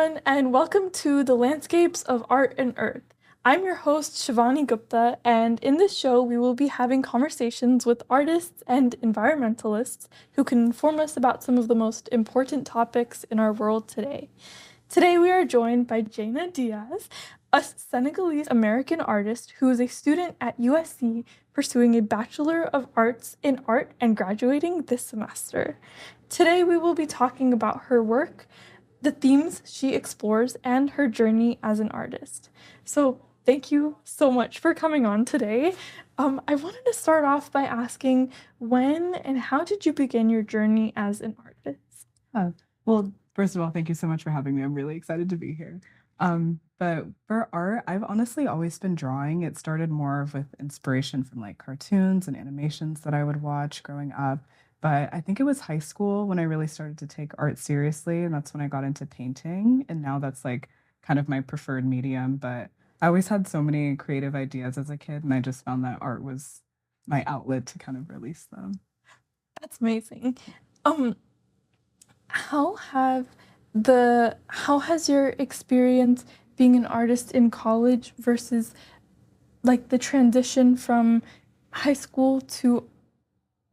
everyone, and welcome to the Landscapes of Art and Earth. I'm your host, Shivani Gupta, and in this show, we will be having conversations with artists and environmentalists who can inform us about some of the most important topics in our world today. Today, we are joined by Jayna Dies, a Senegalese American artist who is a student at USC pursuing a Bachelor of Arts in Art and graduating this semester. Today, we will be talking about her work, the themes she explores, and her journey as an artist. So, thank you so much for coming on today. I wanted to start off by asking, when and how did you begin your journey as an artist? Well, first of all, thank you so much for having me. I'm really excited to be here. But for art, I've honestly always been drawing. It started more with inspiration from like cartoons and animations that I would watch growing up. But I think it was high school when I really started to take art seriously, and that's when I got into painting. And now that's like kind of my preferred medium. But I always had so many creative ideas as a kid, and I just found that art was my outlet to kind of release them. That's amazing. Um, how have how has your experience being an artist in college versus like the transition from high school to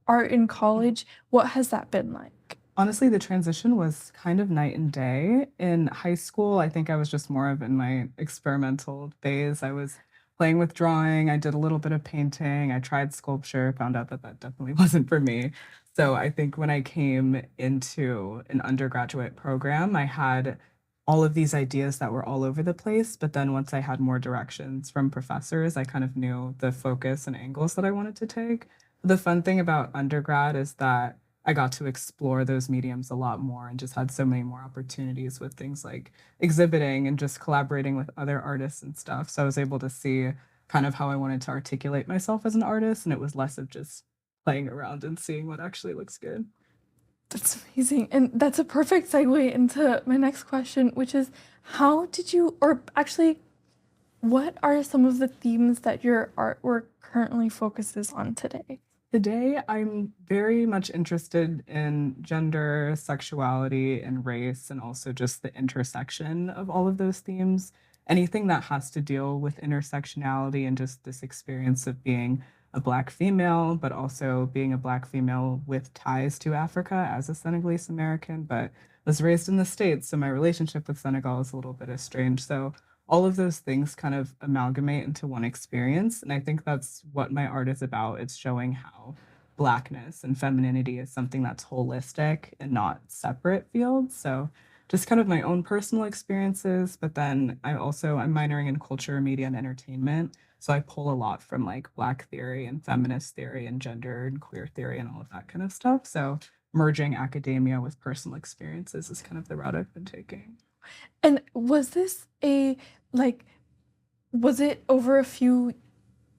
art in college, what has that been like? Honestly, the transition was kind of night and day. In high school, I think I was just more of in my experimental phase. I was playing with drawing, I did a little bit of painting, I tried sculpture, found out that that definitely wasn't for me. So I think when I came into an undergraduate program, I had all of these ideas that were all over the place. But then once I had more directions from professors, I kind of knew the focus and angles that I wanted to take. The fun thing about undergrad is that I got to explore those mediums a lot more and just had so many more opportunities with things like exhibiting and just collaborating with other artists and stuff. So I was able to see kind of how I wanted to articulate myself as an artist, and it was less of just playing around and seeing what actually looks good. That's amazing. And that's a perfect segue into my next question, which is how did you, or actually, what are some of the themes that your artwork currently focuses on today? Today, I'm very much interested in gender, sexuality, and race, and also just the intersection of all of those themes. Anything that has to deal with intersectionality and just this experience of being a Black female, but also being a Black female with ties to Africa as a Senegalese American, but was raised in the States. So my relationship with Senegal is a little bit estranged. So all of those things kind of amalgamate into one experience. And I think that's what my art is about. It's showing how Blackness and femininity is something that's holistic and not separate fields. So just kind of my own personal experiences, but then I'm minoring in culture, media, and entertainment. So I pull a lot from like Black theory and feminist theory and gender and queer theory and all of that kind of stuff. So merging academia with personal experiences is kind of the route I've been taking. And was this a like was it over a few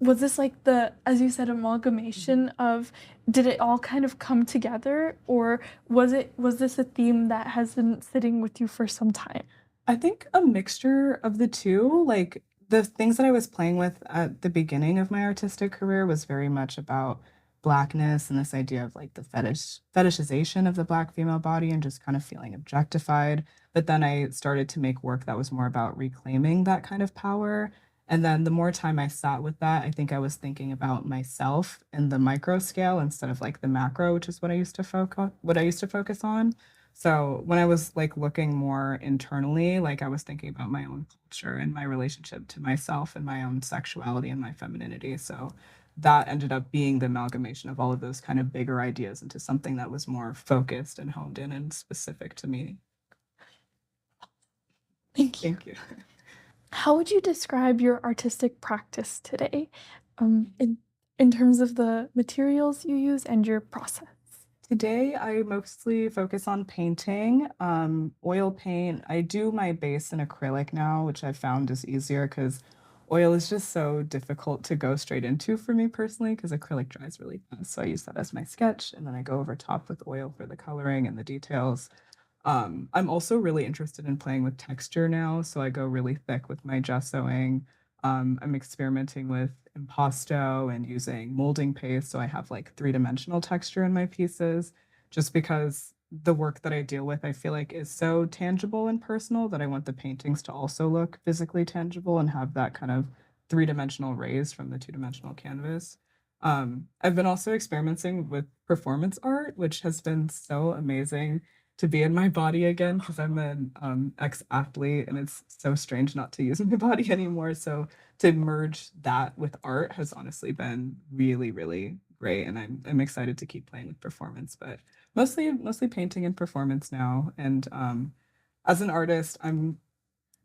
was this like the, as you said, amalgamation of, did it all kind of come together, or was this a theme that has been sitting with you for some time? I think a mixture of the two. Like the things that I was playing with at the beginning of my artistic career was very much about Blackness and this idea of like the fetishization of the Black female body and just kind of feeling objectified. But then I started to make work that was more about reclaiming that kind of power. And then the more time I sat with that, I think I was thinking about myself in the micro scale instead of like the macro, which is what I used to focus on. So when I was like looking more internally, like I was thinking about my own culture and my relationship to myself and my own sexuality and my femininity. So that ended up being the amalgamation of all of those kind of bigger ideas into something that was more focused and honed in and specific to me. Thank you. Thank you. How would you describe your artistic practice today, in terms of the materials you use and your process? Today, I mostly focus on painting, oil paint. I do my base in acrylic now, which I found is easier because oil is just so difficult to go straight into for me personally because acrylic dries really fast. So I use that as my sketch, and then I go over top with oil for the coloring and the details. I'm also really interested in playing with texture now, so I go really thick with my gessoing. I'm experimenting with impasto and using molding paste, so I have like three-dimensional texture in my pieces, just because the work that I deal with, I feel like is so tangible and personal that I want the paintings to also look physically tangible and have that kind of three-dimensional raise from the two-dimensional canvas. I've been also experimenting with performance art, which has been so amazing to be in my body again because I'm an ex-athlete and it's so strange not to use my body anymore. So to merge that with art has honestly been really, really great. And I'm excited to keep playing with performance, but mostly painting and performance now. And as an artist,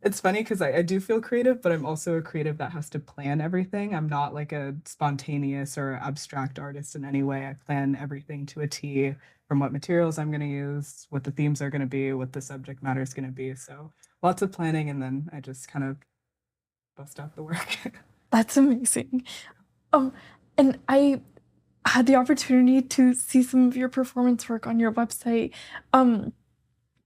it's funny because I do feel creative, but I'm also a creative that has to plan everything. I'm not like a spontaneous or abstract artist in any way. I plan everything to a T from what materials I'm going to use, what the themes are going to be, what the subject matter is going to be. So lots of planning, and then I just kind of bust out the work. That's amazing. Um, and I had the opportunity to see some of your performance work on your website.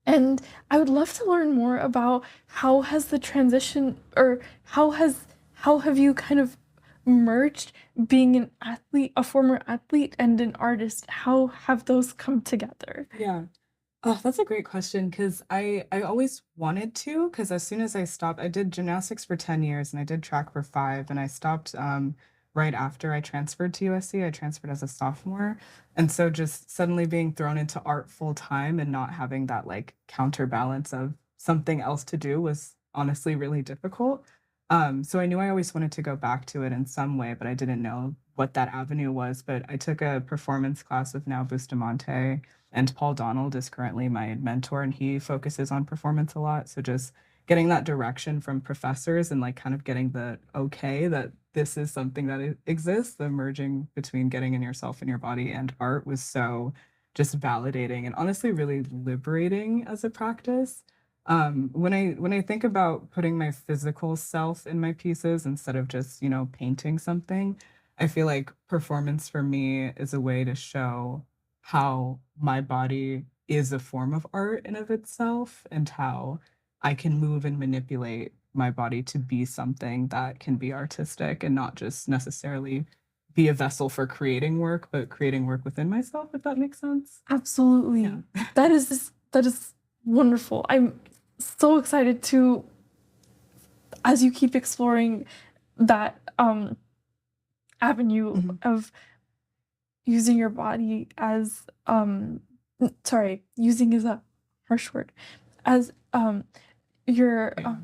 And I would love to learn more about how has the transition, or how have you kind of merged being an athlete, a former athlete, and an artist? How have those come together? Yeah. Oh, that's a great question because I always wanted to because as soon as I stopped, I did gymnastics for 10 years and I did track for 5 and I stopped right after I transferred to USC. I transferred as a sophomore. And so just suddenly being thrown into art full time and not having that like counterbalance of something else to do was honestly really difficult. So I knew I always wanted to go back to it in some way, but I didn't know what that avenue was. But I took a performance class with now Bustamante, and Paul Donald is currently my mentor, and he focuses on performance a lot. So just getting that direction from professors and like kind of getting the okay that this is something that exists, the merging between getting in yourself and your body and art was so just validating and honestly really liberating as a practice. When I think about putting my physical self in my pieces instead of just, painting something, I feel like performance for me is a way to show how my body is a form of art in of itself and how I can move and manipulate my body to be something that can be artistic and not just necessarily be a vessel for creating work, but creating work within myself, if that makes sense. Absolutely. Yeah. That is wonderful. I'm so excited to, as you keep exploring that avenue Mhm. of using your body as sorry, using is a harsh word, as your uh,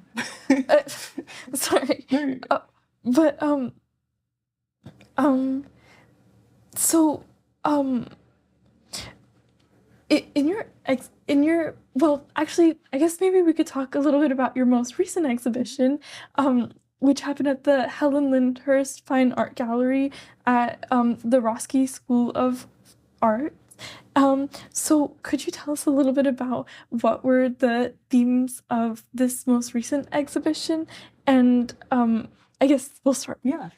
sorry, No, you're good. uh, but um so um in your well, actually, I guess maybe we could talk a little bit about your most recent exhibition, which happened at the Helen Lyndhurst Fine Art Gallery at the Roski School of Art. So could you tell us a little bit about what were the themes of this most recent exhibition? And I guess we'll start. Yeah.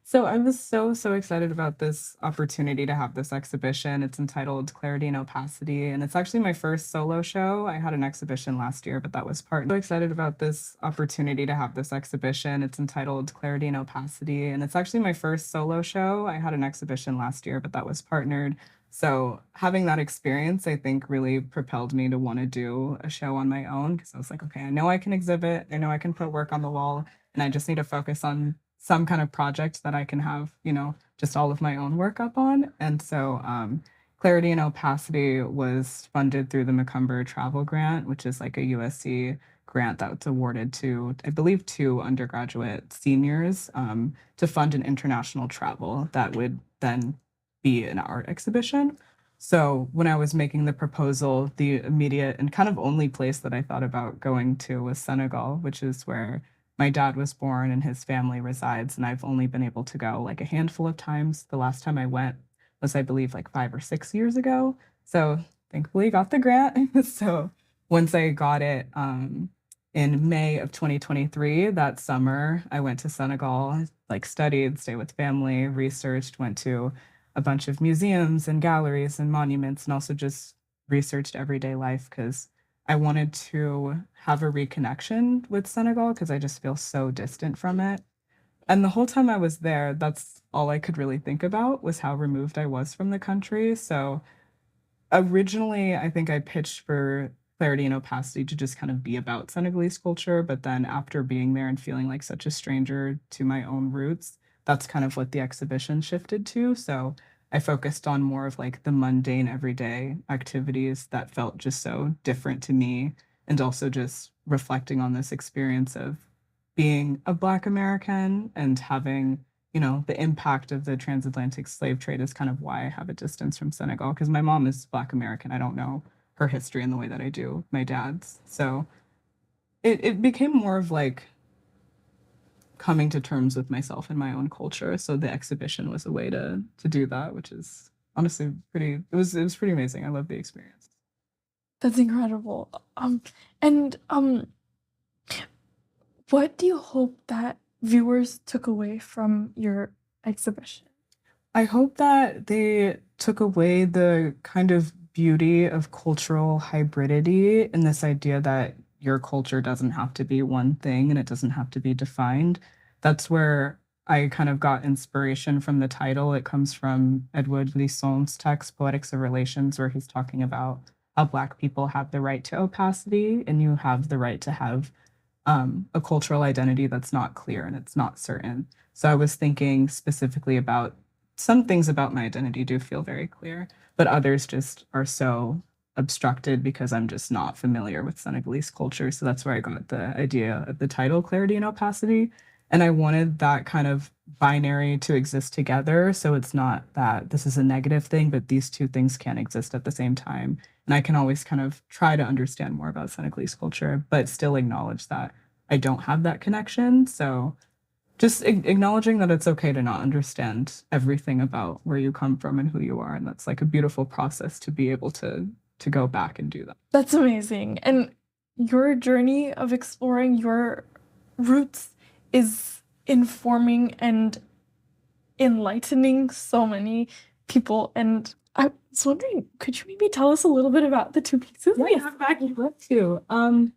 So I was so excited about this opportunity to have this exhibition. It's entitled Clarity and Opacity, and it's actually my first solo show. I had an exhibition last year, but that was part. So excited about this opportunity to have this exhibition. It's entitled Clarity and Opacity, and it's actually my first solo show. I had an exhibition last year, but that was partnered. So having that experience, I think, really propelled me to want to do a show on my own because I was like, okay, I know I can exhibit, I know I can put work on the wall, and I just need to focus on some kind of project that I can have, just all of my own work up on. And so Clarity and Opacity was funded through the Macomber Travel Grant, which is like a USC grant that's awarded to, I believe, 2 undergraduate seniors to fund an international travel that would then be an art exhibition. So when I was making the proposal, the immediate and kind of only place that I thought about going to was Senegal, which is where my dad was born and his family resides, and I've only been able to go like a handful of times. The last time I went was, I believe, like 5 or 6 years ago. So thankfully got the grant. So once I got it in May of 2023, that summer, I went to Senegal, like studied, stayed with family, researched, went to a bunch of museums and galleries and monuments, and also just researched everyday life because I wanted to have a reconnection with Senegal because I just feel so distant from it. And the whole time I was there, that's all I could really think about was how removed I was from the country. So Originally, I think I pitched for Clarity and Opacity to just kind of be about Senegalese culture, but then after being there and feeling like such a stranger to my own roots, that's kind of what the exhibition shifted to. So I focused on more of like the mundane everyday activities that felt just so different to me, and also just reflecting on this experience of being a Black American and having, the impact of the transatlantic slave trade is kind of why I have a distance from Senegal, because my mom is Black American. I don't know her history in the way that I do my dad's. So it became more of like coming to terms with myself and my own culture. So the exhibition was a way to do that, which is honestly it was pretty amazing. I love the experience. That's incredible. And what do you hope that viewers took away from your exhibition? I hope that they took away the kind of beauty of cultural hybridity and this idea that your culture doesn't have to be one thing and it doesn't have to be defined. That's where I kind of got inspiration from the title. It comes from Edouard Glissant's text, Poetics of Relations, where he's talking about how Black people have the right to opacity and you have the right to have a cultural identity that's not clear and it's not certain. So I was thinking specifically about some things about my identity do feel very clear, but others just are so obstructed because I'm just not familiar with Senegalese culture. So that's where I got the idea of the title, Clarity and Opacity. And I wanted that kind of binary to exist together. So it's not that this is a negative thing, but these two things can exist at the same time. And I can always kind of try to understand more about Senegalese culture, but still acknowledge that I don't have that connection. So just acknowledging that it's okay to not understand everything about where you come from and who you are. And that's like a beautiful process to be able to go back and do that. That's amazing. And your journey of exploring your roots is informing and enlightening so many people. And I was wondering, could you maybe tell us a little bit about the two pieces we have back here? I'd love to.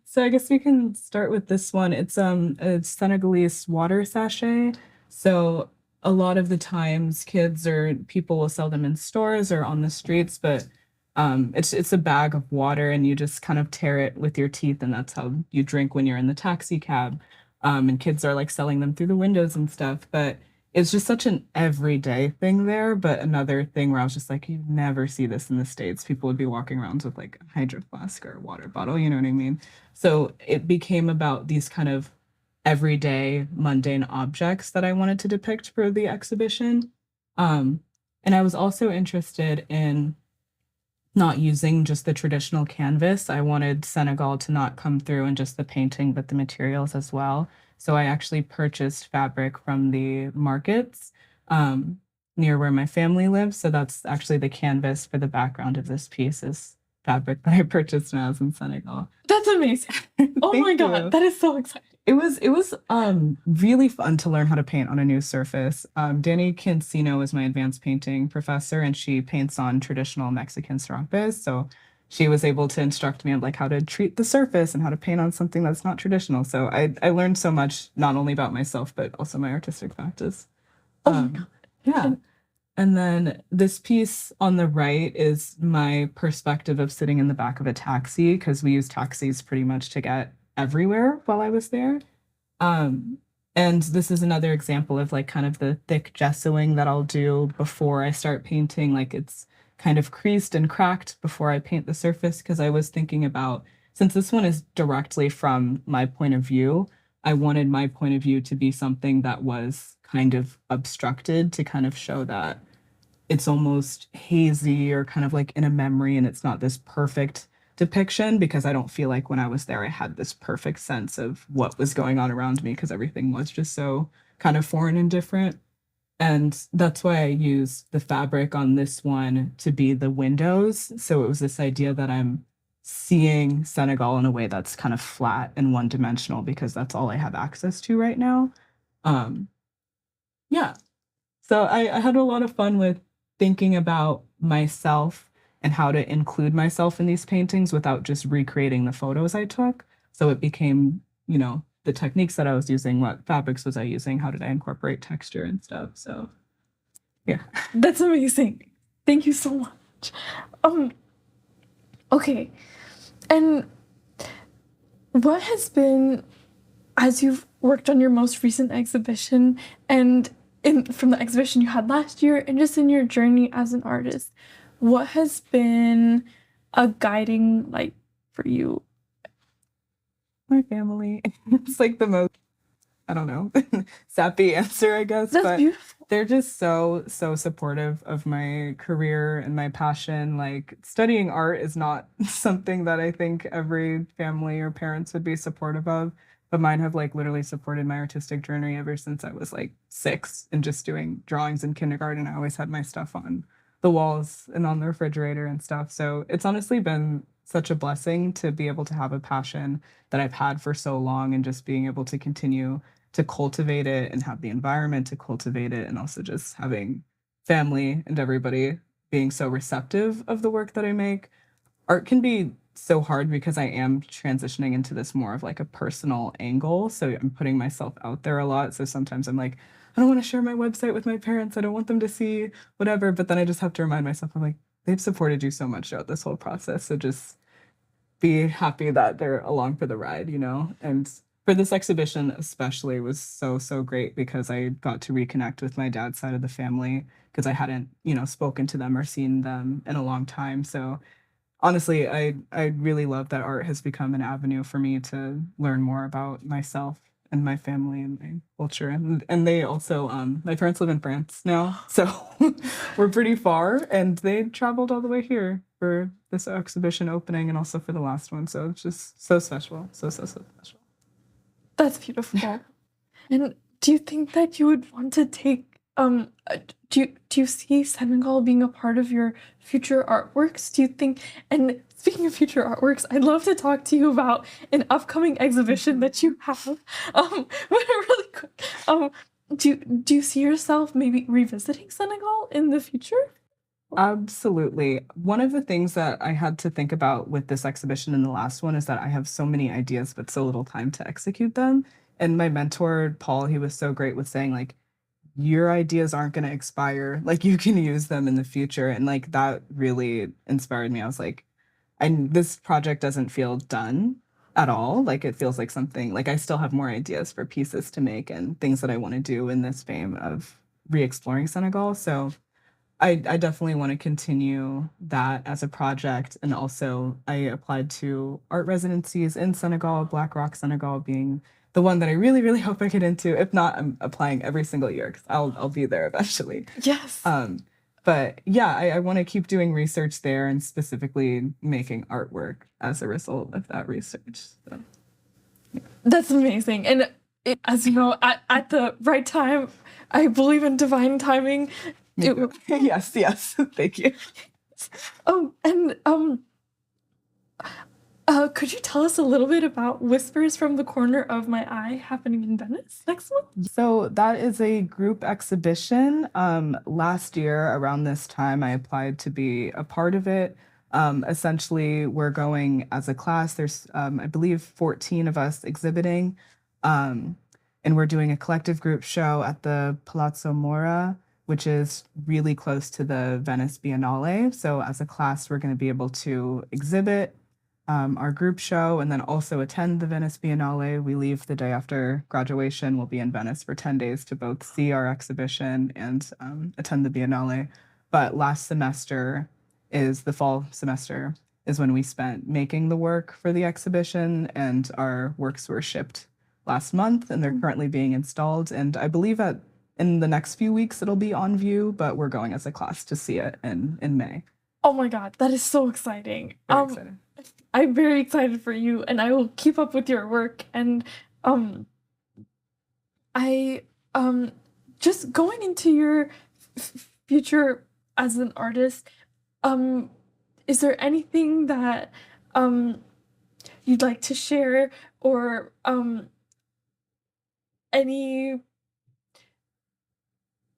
So I guess we can start with this one. It's a Senegalese water sachet. So a lot of the times kids or people will sell them in stores or on the streets, but it's a bag of water and you just kind of tear it with your teeth, and that's how you drink when you're in the taxi cab. And kids are like selling them through the windows and stuff, but it's just such an everyday thing there. But another thing where I was just like, you never see this in the States. People would be walking around with like a hydro flask or a water bottle, you know what I mean? So it became about these kind of everyday mundane objects that I wanted to depict for the exhibition. And I was also interested in not using just the traditional canvas. I wanted Senegal to not come through in just the painting, but the materials as well. So I actually purchased fabric from the markets near where my family lives. So that's actually the canvas for the background of this piece is fabric that I purchased when I was in Senegal. That's amazing. Oh my Thank you. God, that is so exciting. It was really fun to learn how to paint on a new surface. Danny Cancino is my advanced painting professor, and she paints on traditional Mexican serampes. So she was able to instruct me on like how to treat the surface and how to paint on something that's not traditional. So I learned so much, not only about myself, but also my artistic practice. Oh my God. Yeah. And then this piece on the right is my perspective of sitting in the back of a taxi, because we use taxis pretty much to get everywhere while I was there. And this is another example of like kind of the thick gessoing that I'll do before I start painting. Like it's kind of creased and cracked before I paint the surface, because I was thinking about, since this one is directly from my point of view, I wanted my point of view to be something that was kind of obstructed to kind of show that it's almost hazy or kind of like in a memory and it's not this perfect depiction, because I don't feel like when I was there I had this perfect sense of what was going on around me, because everything was just so kind of foreign and different. And that's why I used the fabric on this one to be the windows. So it was this idea that I'm seeing Senegal in a way that's kind of flat and one-dimensional, because that's all I have access to right now. Yeah. So I had a lot of fun with thinking about myself and how to include myself in these paintings without just recreating the photos I took. So it became, the techniques that I was using, what fabrics was I using, how did I incorporate texture and stuff. So yeah. That's amazing. Thank you so much. Okay. And what has been, as you've worked on your most recent exhibition and from the exhibition you had last year and just in your journey as an artist, what has been a guiding light for you? My family. It's like the most, I don't know, sappy answer, I guess, That's but beautiful. they're just so supportive of my career and my passion. Like studying art is not something that I think every family or parents would be supportive of, but mine have like literally supported my artistic journey ever since I was like 6 and just doing drawings in kindergarten. I always had my stuff on the walls and on the refrigerator and stuff. So it's honestly been such a blessing to be able to have a passion that I've had for so long and just being able to continue to cultivate it and have the environment to cultivate it, and also just having family and everybody being so receptive of the work that I make. Art can be so hard because I am transitioning into this more of like a personal angle. So I'm putting myself out there a lot. So sometimes I'm like, I don't want to share my website with my parents. I don't want them to see whatever. But then I just have to remind myself, I'm like, they've supported you so much throughout this whole process. So just be happy that they're along for the ride, you know? And for this exhibition especially was so great because I got to reconnect with my dad's side of the family because I hadn't, spoken to them or seen them in a long time. So honestly, I really love that art has become an avenue for me to learn more about myself and my family and my culture. And they also my parents live in France now, so we're pretty far and they traveled all the way here for this exhibition opening and also for the last one. So it's just so special. So special. That's beautiful. And do you think that you would want to take do you see Senegal being a part of your future artworks? Do you think, and speaking of future artworks, I'd love to talk to you about an upcoming exhibition that you have. But really quick, do you see yourself maybe revisiting Senegal in the future? Absolutely. One of the things that I had to think about with this exhibition and the last one is that I have so many ideas, but so little time to execute them. And my mentor, Paul, he was so great with saying, like, your ideas aren't going to expire. Like, you can use them in the future. And, like, that really inspired me. I was like, this project doesn't feel done at all. Like, it feels like something, like, I still have more ideas for pieces to make and things that I want to do in this vein of re exploring Senegal. So, I definitely want to continue that as a project. And also, I applied to art residencies in Senegal, Black Rock, Senegal being the one that I really hope I get into. If not, I'm applying every single year because I'll be there eventually. Yes. But yeah, I want to keep doing research there and specifically making artwork as a result of that research. So, That's amazing. And as you know, at the right time, I believe in divine timing. me too. Yes, thank you. And could you tell us a little bit about Whispers from the Corner of My Eye happening in Venice next month? So that is a group exhibition. Last year, around this time, I applied to be a part of it. Essentially, we're going as a class. There's, I believe, 14 of us exhibiting, um, and we're doing a collective group show at the Palazzo Mora, which is really close to the Venice Biennale. So as a class, we're going to be able to exhibit our group show and then also attend the Venice Biennale. We leave the day after graduation. We'll be in Venice for 10 days to both see our exhibition and attend the Biennale. But last semester is the fall semester is when we spent making the work for the exhibition, and our works were shipped last month and they're currently being installed. And I believe that in the next few weeks it'll be on view, but we're going as a class to see it in May. Oh my God, that is so exciting. Very excited. I'm very excited for you, and I will keep up with your work. And I just going into your future as an artist, is there anything that you'd like to share, or any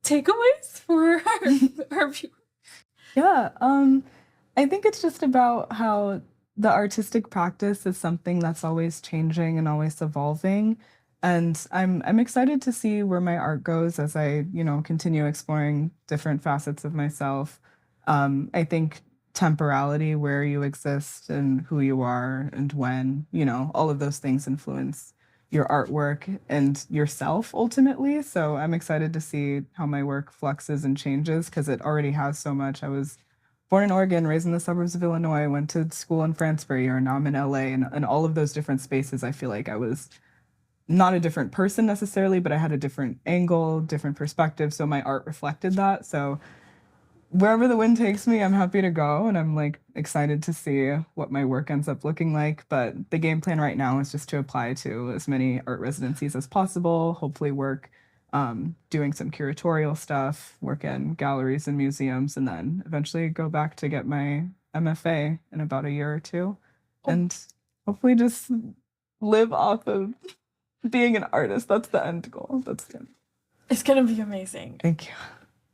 takeaways for our viewers? Yeah, I think it's just about how the artistic practice is something that's always changing and always evolving. And I'm excited to see where my art goes as I, continue exploring different facets of myself. I think temporality, where you exist and who you are and when, all of those things influence your artwork and yourself ultimately. So I'm excited to see how my work fluxes and changes because it already has so much. I was born in Oregon, raised in the suburbs of Illinois, went to school in France for a year, and now I'm in LA. And all of those different spaces, I feel like I was not a different person necessarily, but I had a different angle, different perspective. So my art reflected that. So wherever the wind takes me, I'm happy to go. And I'm like excited to see what my work ends up looking like. But the game plan right now is just to apply to as many art residencies as possible, hopefully work doing some curatorial stuff, work in galleries and museums, and then eventually go back to get my MFA in about a year or two. Oh. And hopefully just live off of being an artist. That's the end goal. That's the end. It's gonna be amazing. Thank you.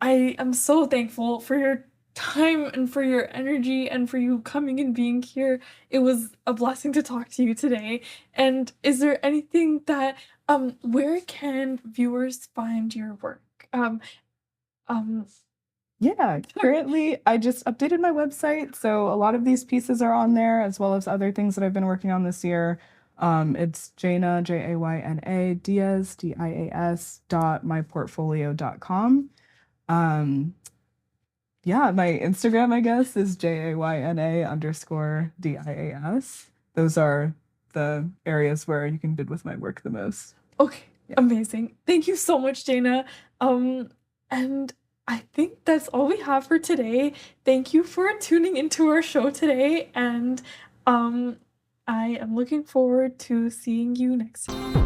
I am so thankful for your time and for your energy and for you coming and being here. It was a blessing to talk to you today. And is there anything that where can viewers find your work? Yeah, currently I just updated my website, so a lot of these pieces are on there, as well as other things that I've been working on this year. It's Jayna, Jayna, Dies, Dias, .myportfolio.com. Yeah, my Instagram, I guess, is JAYNA_DIAS. Those are the areas where you can bid with my work the most. Okay, Yeah. amazing. Thank you so much, Jayna. And I think that's all we have for today. Thank you for tuning into our show today, and I am looking forward to seeing you next time.